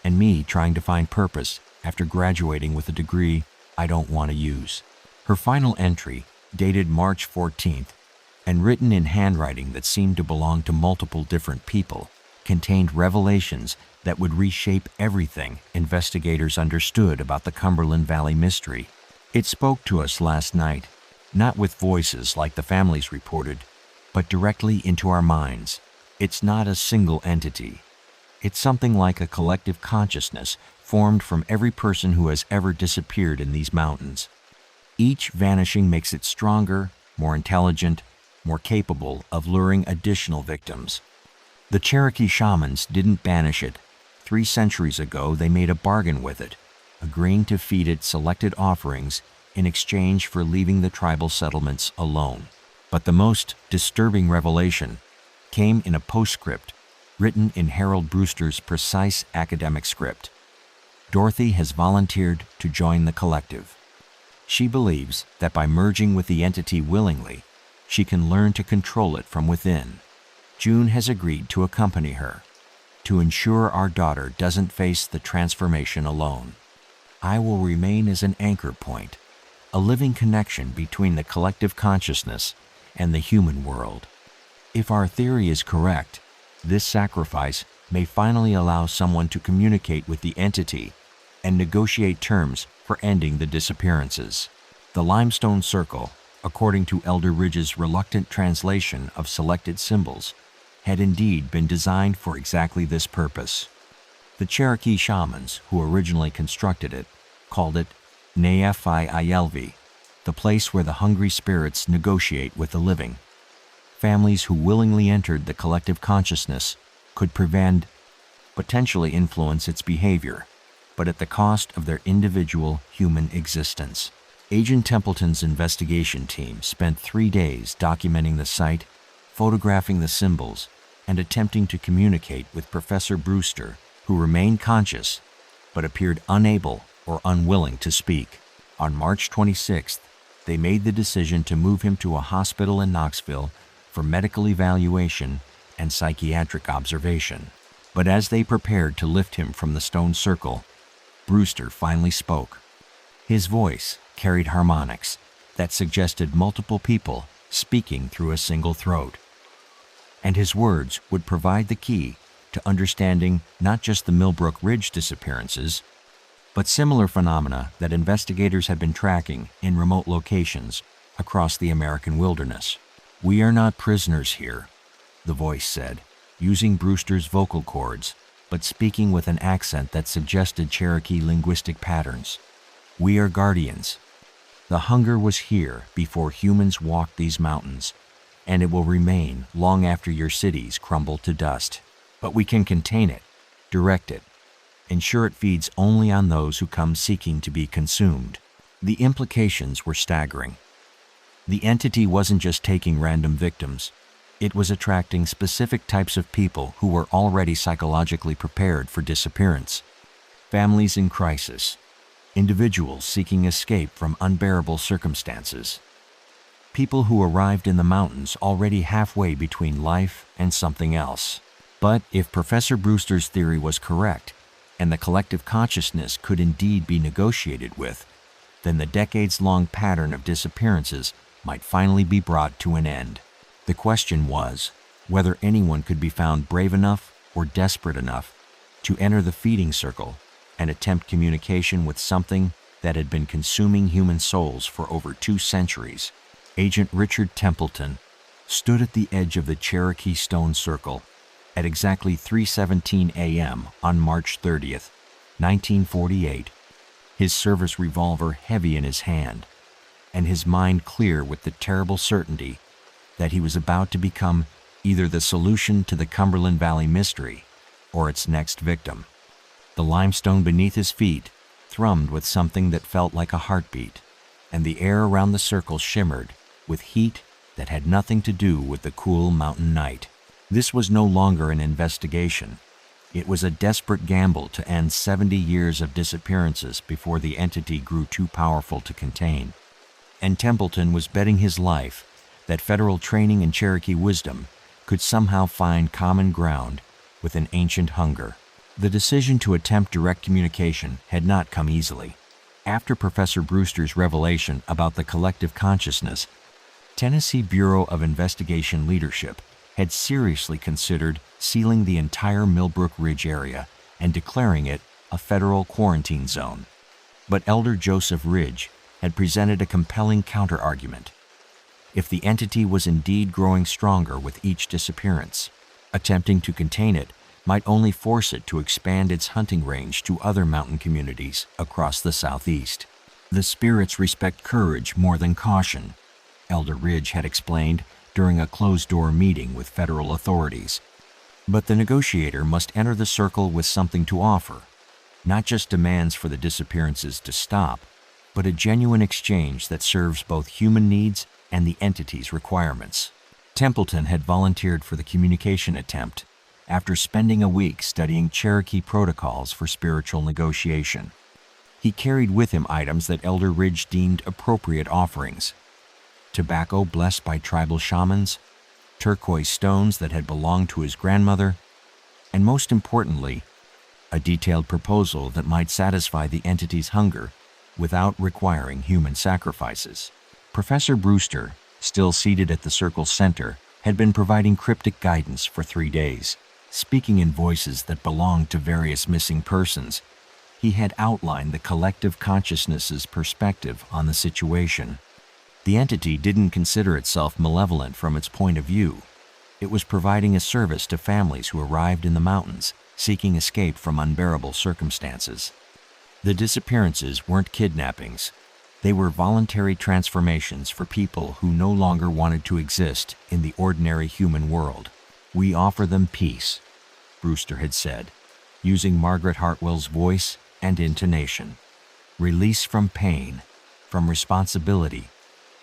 and me trying to find purpose after graduating with a degree I don't want to use." Her final entry, dated March 14th, and written in handwriting that seemed to belong to multiple different people, contained revelations that would reshape everything investigators understood about the Cumberland Valley mystery. "It spoke to us last night, not with voices like the families reported, but directly into our minds. It's not a single entity. It's something like a collective consciousness formed from every person who has ever disappeared in these mountains. Each vanishing makes it stronger, more intelligent, more capable of luring additional victims. The Cherokee shamans didn't banish it. 3 centuries ago, they made a bargain with it, agreeing to feed it selected offerings in exchange for leaving the tribal settlements alone. But the most disturbing revelation came in a postscript written in Harold Brewster's precise academic script. Dorothy has volunteered to join the collective. She believes that by merging with the entity willingly, she can learn to control it from within. June has agreed to accompany her, to ensure our daughter doesn't face the transformation alone. I will remain as an anchor point, a living connection between the collective consciousness and the human world. If our theory is correct, this sacrifice may finally allow someone to communicate with the entity and negotiate terms for ending the disappearances. The limestone circle, according to Elder Ridge's reluctant translation of selected symbols, had indeed been designed for exactly this purpose. The Cherokee shamans who originally constructed it called it Nefi-Ayelvi, the place where the hungry spirits negotiate with the living. Families who willingly entered the collective consciousness could potentially influence its behavior, but at the cost of their individual human existence. Agent Templeton's investigation team spent 3 days documenting the site, photographing the symbols, and attempting to communicate with Professor Brewster, who remained conscious but appeared unable or unwilling to speak. On March 26th, they made the decision to move him to a hospital in Knoxville for medical evaluation and psychiatric observation. But as they prepared to lift him from the stone circle, Brewster finally spoke. His voice carried harmonics that suggested multiple people speaking through a single throat. And his words would provide the key to understanding not just the Millbrook Ridge disappearances, but similar phenomena that investigators had been tracking in remote locations across the American wilderness. "We are not prisoners here," the voice said, using Brewster's vocal cords, but speaking with an accent that suggested Cherokee linguistic patterns. "We are guardians. The hunger was here before humans walked these mountains, and it will remain long after your cities crumble to dust. But we can contain it, direct it, ensure it feeds only on those who come seeking to be consumed." The implications were staggering. The entity wasn't just taking random victims. It was attracting specific types of people who were already psychologically prepared for disappearance. Families in crisis, individuals seeking escape from unbearable circumstances, people who arrived in the mountains already halfway between life and something else. But if Professor Brewster's theory was correct, and the collective consciousness could indeed be negotiated with, then the decades-long pattern of disappearances might finally be brought to an end. The question was whether anyone could be found brave enough or desperate enough to enter the feeding circle and attempt communication with something that had been consuming human souls for over 2 centuries. Agent Richard Templeton stood at the edge of the Cherokee Stone Circle at exactly 3:17 a.m. on March 30th, 1948, his service revolver heavy in his hand, and his mind clear with the terrible certainty that he was about to become either the solution to the Cumberland Valley mystery or its next victim. The limestone beneath his feet thrummed with something that felt like a heartbeat, and the air around the circle shimmered with heat that had nothing to do with the cool mountain night. This was no longer an investigation. It was a desperate gamble to end 70 years of disappearances before the entity grew too powerful to contain. And Templeton was betting his life that federal training and Cherokee wisdom could somehow find common ground with an ancient hunger. The decision to attempt direct communication had not come easily. After Professor Brewster's revelation about the collective consciousness, Tennessee Bureau of Investigation leadership had seriously considered sealing the entire Millbrook Ridge area and declaring it a federal quarantine zone. But Elder Joseph Ridge had presented a compelling counter-argument. If the entity was indeed growing stronger with each disappearance, attempting to contain it might only force it to expand its hunting range to other mountain communities across the southeast. The spirits respect courage more than caution, Elder Ridge had explained during a closed-door meeting with federal authorities. But the negotiator must enter the circle with something to offer, not just demands for the disappearances to stop, but a genuine exchange that serves both human needs and the entity's requirements. Templeton had volunteered for the communication attempt after spending a week studying Cherokee protocols for spiritual negotiation. He carried with him items that Elder Ridge deemed appropriate offerings: tobacco blessed by tribal shamans, turquoise stones that had belonged to his grandmother, and most importantly, a detailed proposal that might satisfy the entity's hunger without requiring human sacrifices. Professor Brewster, still seated at the circle's center, had been providing cryptic guidance for 3 days. Speaking in voices that belonged to various missing persons, he had outlined the collective consciousness's perspective on the situation. The entity didn't consider itself malevolent from its point of view. It was providing a service to families who arrived in the mountains, seeking escape from unbearable circumstances. The disappearances weren't kidnappings. They were voluntary transformations for people who no longer wanted to exist in the ordinary human world. "We offer them peace," Brewster had said, using Margaret Hartwell's voice and intonation. "Release from pain, from responsibility,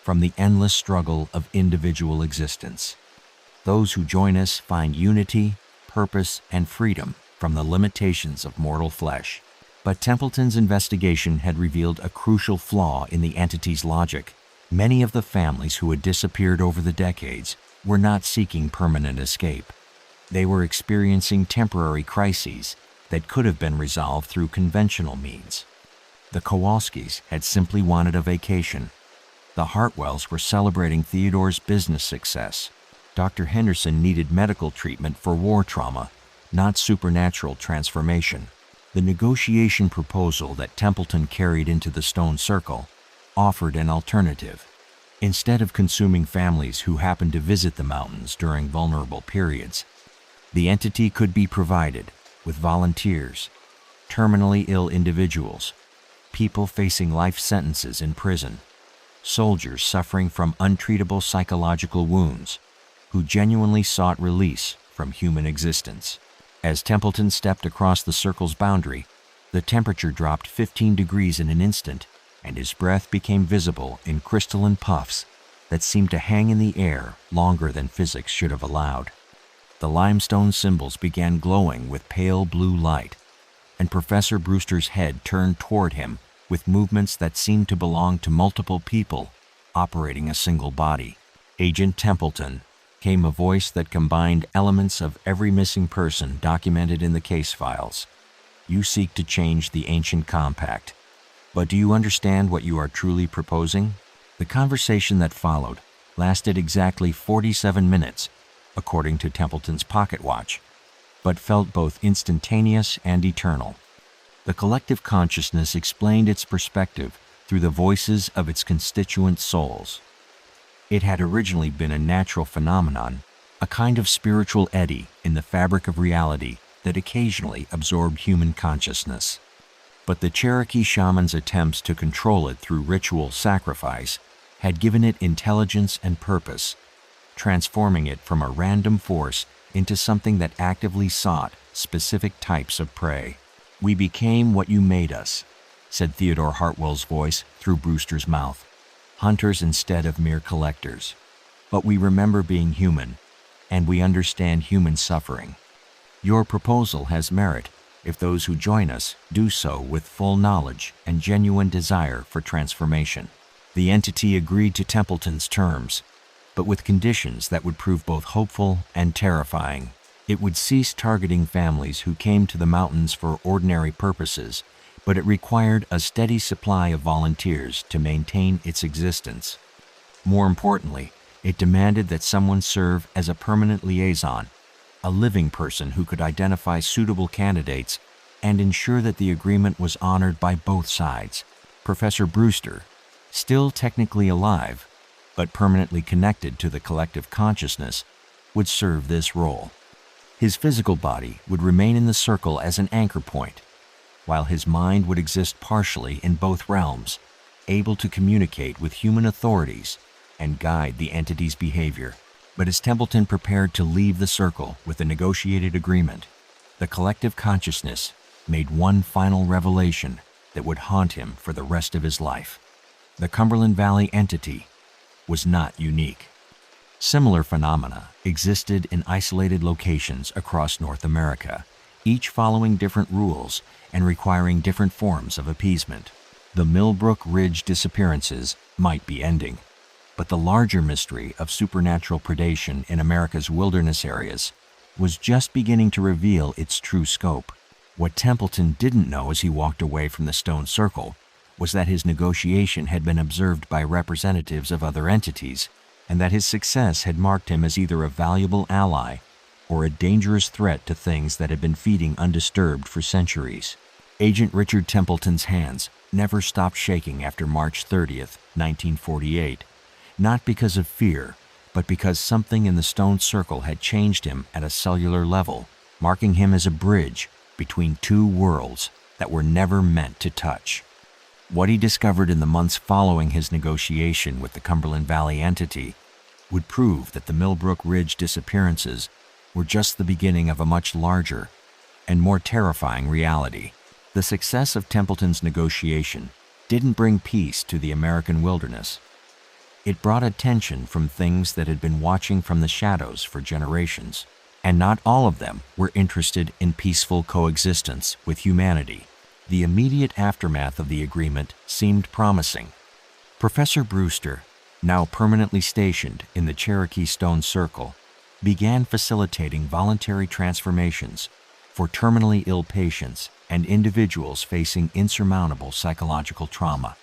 from the endless struggle of individual existence. Those who join us find unity, purpose, and freedom from the limitations of mortal flesh." But Templeton's investigation had revealed a crucial flaw in the entity's logic. Many of the families who had disappeared over the decades were not seeking permanent escape. They were experiencing temporary crises that could have been resolved through conventional means. The Kowalskis had simply wanted a vacation. The Hartwells were celebrating Theodore's business success. Dr. Henderson needed medical treatment for war trauma, not supernatural transformation. The negotiation proposal that Templeton carried into the stone circle offered an alternative. Instead of consuming families who happened to visit the mountains during vulnerable periods, the entity could be provided with volunteers, terminally ill individuals, people facing life sentences in prison, soldiers suffering from untreatable psychological wounds, who genuinely sought release from human existence. As Templeton stepped across the circle's boundary, the temperature dropped 15 degrees in an instant, and his breath became visible in crystalline puffs that seemed to hang in the air longer than physics should have allowed. The limestone symbols began glowing with pale blue light, and Professor Brewster's head turned toward him with movements that seemed to belong to multiple people operating a single body. "Agent Templeton," came a voice that combined elements of every missing person documented in the case files. "You seek to change the ancient compact. But do you understand what you are truly proposing?" The conversation that followed lasted exactly 47 minutes, according to Templeton's pocket watch, but felt both instantaneous and eternal. The collective consciousness explained its perspective through the voices of its constituent souls. It had originally been a natural phenomenon, a kind of spiritual eddy in the fabric of reality that occasionally absorbed human consciousness. But the Cherokee shaman's attempts to control it through ritual sacrifice had given it intelligence and purpose, transforming it from a random force into something that actively sought specific types of prey. "We became what you made us," said Theodore Hartwell's voice through Brewster's mouth. "Hunters instead of mere collectors. But we remember being human, and we understand human suffering. Your proposal has merit if those who join us do so with full knowledge and genuine desire for transformation." The entity agreed to Templeton's terms, but with conditions that would prove both hopeful and terrifying. It would cease targeting families who came to the mountains for ordinary purposes, but it required a steady supply of volunteers to maintain its existence. More importantly, it demanded that someone serve as a permanent liaison, a living person who could identify suitable candidates and ensure that the agreement was honored by both sides. Professor Brewster, still technically alive, but permanently connected to the collective consciousness, would serve this role. His physical body would remain in the circle as an anchor point, while his mind would exist partially in both realms, able to communicate with human authorities and guide the entity's behavior. But as Templeton prepared to leave the circle with a negotiated agreement, the collective consciousness made one final revelation that would haunt him for the rest of his life. The Cumberland Valley entity was not unique. Similar phenomena existed in isolated locations across North America, each following different rules and requiring different forms of appeasement. The Millbrook Ridge disappearances might be ending, but the larger mystery of supernatural predation in America's wilderness areas was just beginning to reveal its true scope. What Templeton didn't know as he walked away from the stone circle was that his negotiation had been observed by representatives of other entities, and that his success had marked him as either a valuable ally or a dangerous threat to things that had been feeding undisturbed for centuries. Agent Richard Templeton's hands never stopped shaking after March 30th, 1948, not because of fear, but because something in the stone circle had changed him at a cellular level, marking him as a bridge between two worlds that were never meant to touch. What he discovered in the months following his negotiation with the Cumberland Valley entity would prove that the Millbrook Ridge disappearances were just the beginning of a much larger and more terrifying reality. The success of Templeton's negotiation didn't bring peace to the American wilderness. It brought attention from things that had been watching from the shadows for generations, and not all of them were interested in peaceful coexistence with humanity. The immediate aftermath of the agreement seemed promising. Professor Brewster, now permanently stationed in the Cherokee Stone Circle, began facilitating voluntary transformations for terminally ill patients and individuals facing insurmountable psychological trauma.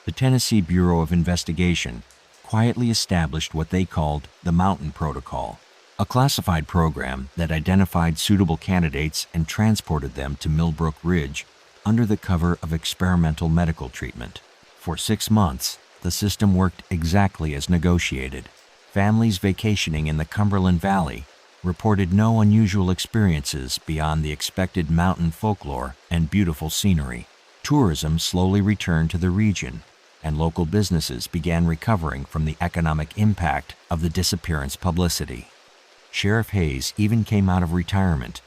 The Tennessee Bureau of Investigation quietly established what they called the Mountain Protocol, a classified program that identified suitable candidates and transported them to Millbrook Ridge under the cover of experimental medical treatment. For 6 months, the system worked exactly as negotiated. Families vacationing in the Cumberland Valley reported no unusual experiences beyond the expected mountain folklore and beautiful scenery. Tourism slowly returned to the region, and local businesses began recovering from the economic impact of the disappearance publicity. Sheriff Hayes even came out of retirement,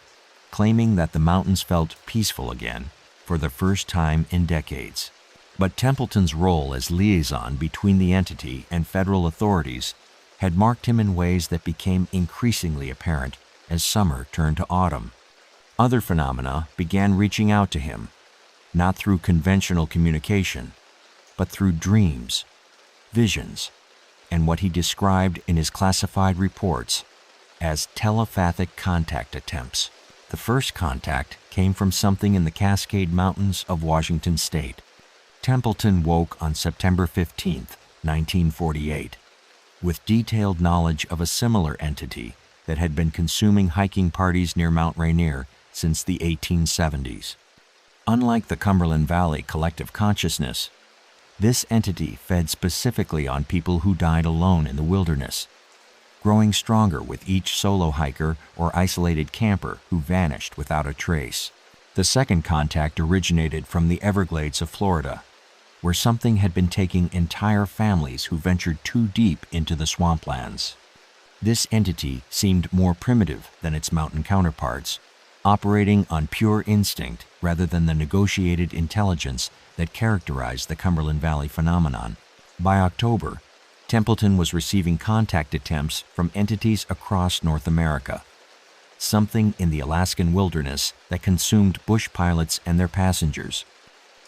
claiming that the mountains felt peaceful again for the first time in decades. But Templeton's role as liaison between the entity and federal authorities had marked him in ways that became increasingly apparent as summer turned to autumn. Other phenomena began reaching out to him, not through conventional communication, but through dreams, visions, and what he described in his classified reports as telepathic contact attempts. The first contact came from something in the Cascade Mountains of Washington state. Templeton woke on September 15, 1948, with detailed knowledge of a similar entity that had been consuming hiking parties near Mount Rainier since the 1870s. Unlike the Cumberland Valley collective consciousness, this entity fed specifically on people who died alone in the wilderness, growing stronger with each solo hiker or isolated camper who vanished without a trace. The second contact originated from the Everglades of Florida, where something had been taking entire families who ventured too deep into the swamplands. This entity seemed more primitive than its mountain counterparts, operating on pure instinct rather than the negotiated intelligence that characterized the Cumberland Valley phenomenon. By October, Templeton was receiving contact attempts from entities across North America, something in the Alaskan wilderness that consumed bush pilots and their passengers,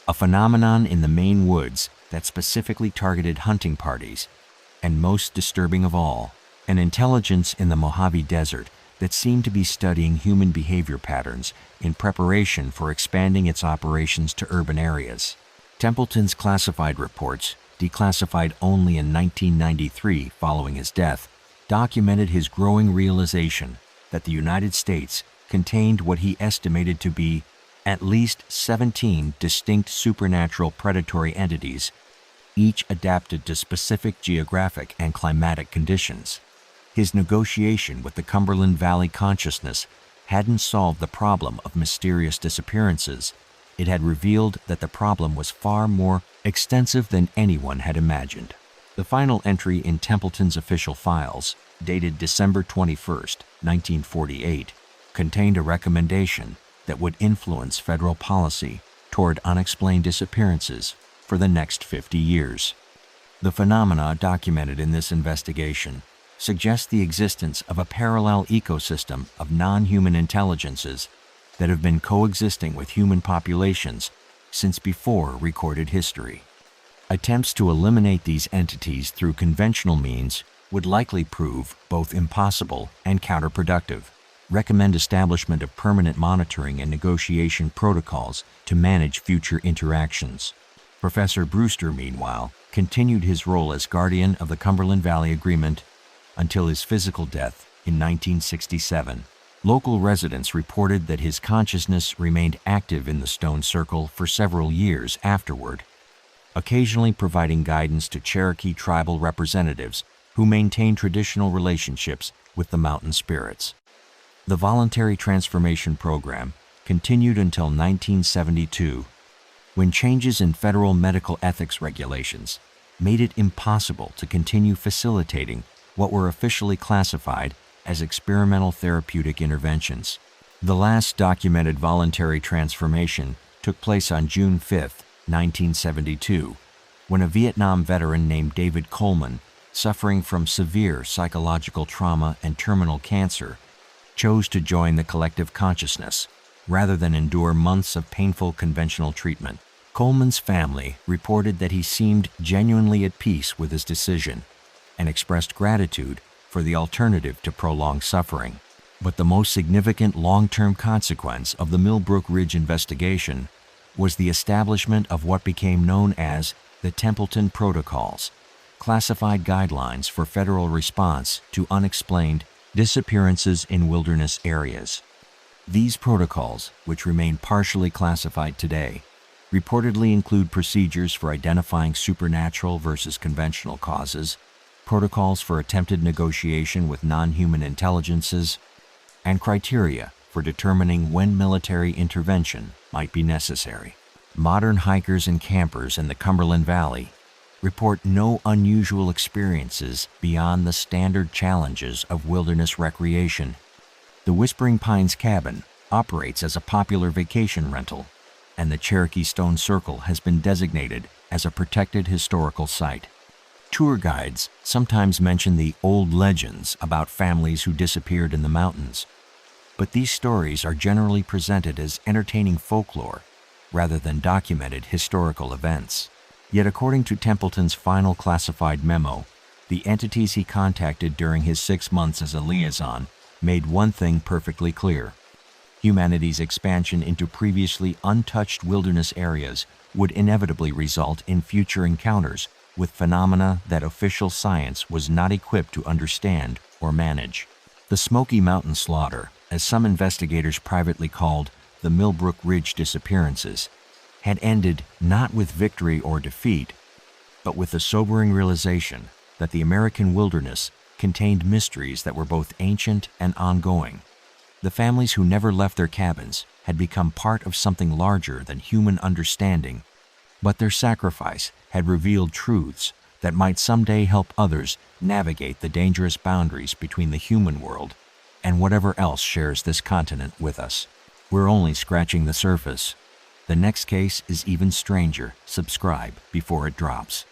a phenomenon in the Maine woods that specifically targeted hunting parties, and most disturbing of all, an intelligence in the Mojave Desert that seemed to be studying human behavior patterns in preparation for expanding its operations to urban areas. Templeton's classified reports, declassified only in 1993 following his death, documented his growing realization that the United States contained what he estimated to be at least 17 distinct supernatural predatory entities, each adapted to specific geographic and climatic conditions. His negotiation with the Cumberland Valley consciousness hadn't solved the problem of mysterious disappearances. It had revealed that the problem was far more extensive than anyone had imagined. The final entry in Templeton's official files, dated December 21, 1948, contained a recommendation that would influence federal policy toward unexplained disappearances for the next 50 years. The phenomena documented in this investigation suggest the existence of a parallel ecosystem of non-human intelligences that have been coexisting with human populations since before recorded history. Attempts to eliminate these entities through conventional means would likely prove both impossible and counterproductive. Recommend establishment of permanent monitoring and negotiation protocols to manage future interactions. Professor Brewster, meanwhile, continued his role as guardian of the Cumberland Valley Agreement until his physical death in 1967. Local residents reported that his consciousness remained active in the stone circle for several years afterward, occasionally providing guidance to Cherokee tribal representatives who maintained traditional relationships with the mountain spirits. The voluntary transformation program continued until 1972, when changes in federal medical ethics regulations made it impossible to continue facilitating what were officially classified as experimental therapeutic interventions. The last documented voluntary transformation took place on June 5, 1972, when a Vietnam veteran named David Coleman, suffering from severe psychological trauma and terminal cancer, chose to join the collective consciousness rather than endure months of painful conventional treatment. Coleman's family reported that he seemed genuinely at peace with his decision and expressed gratitude for the alternative to prolonged suffering. But the most significant long-term consequence of the Millbrook Ridge investigation was the establishment of what became known as the Templeton Protocols, classified guidelines for federal response to unexplained disappearances in wilderness areas. These protocols, which remain partially classified today, reportedly include procedures for identifying supernatural versus conventional causes, protocols for attempted negotiation with non-human intelligences, and criteria for determining when military intervention might be necessary. Modern hikers and campers in the Cumberland Valley report no unusual experiences beyond the standard challenges of wilderness recreation. The Whispering Pines Cabin operates as a popular vacation rental, and the Cherokee Stone Circle has been designated as a protected historical site. Tour guides sometimes mention the old legends about families who disappeared in the mountains, but these stories are generally presented as entertaining folklore rather than documented historical events. Yet according to Templeton's final classified memo, the entities he contacted during his 6 months as a liaison made one thing perfectly clear. Humanity's expansion into previously untouched wilderness areas would inevitably result in future encounters with phenomena that official science was not equipped to understand or manage. The Smoky Mountain slaughter, as some investigators privately called the Millbrook Ridge disappearances, had ended not with victory or defeat, but with the sobering realization that the American wilderness contained mysteries that were both ancient and ongoing. The families who never left their cabins had become part of something larger than human understanding, but their sacrifice had revealed truths that might someday help others navigate the dangerous boundaries between the human world and whatever else shares this continent with us. We're only scratching the surface. The next case is even stranger. Subscribe before it drops.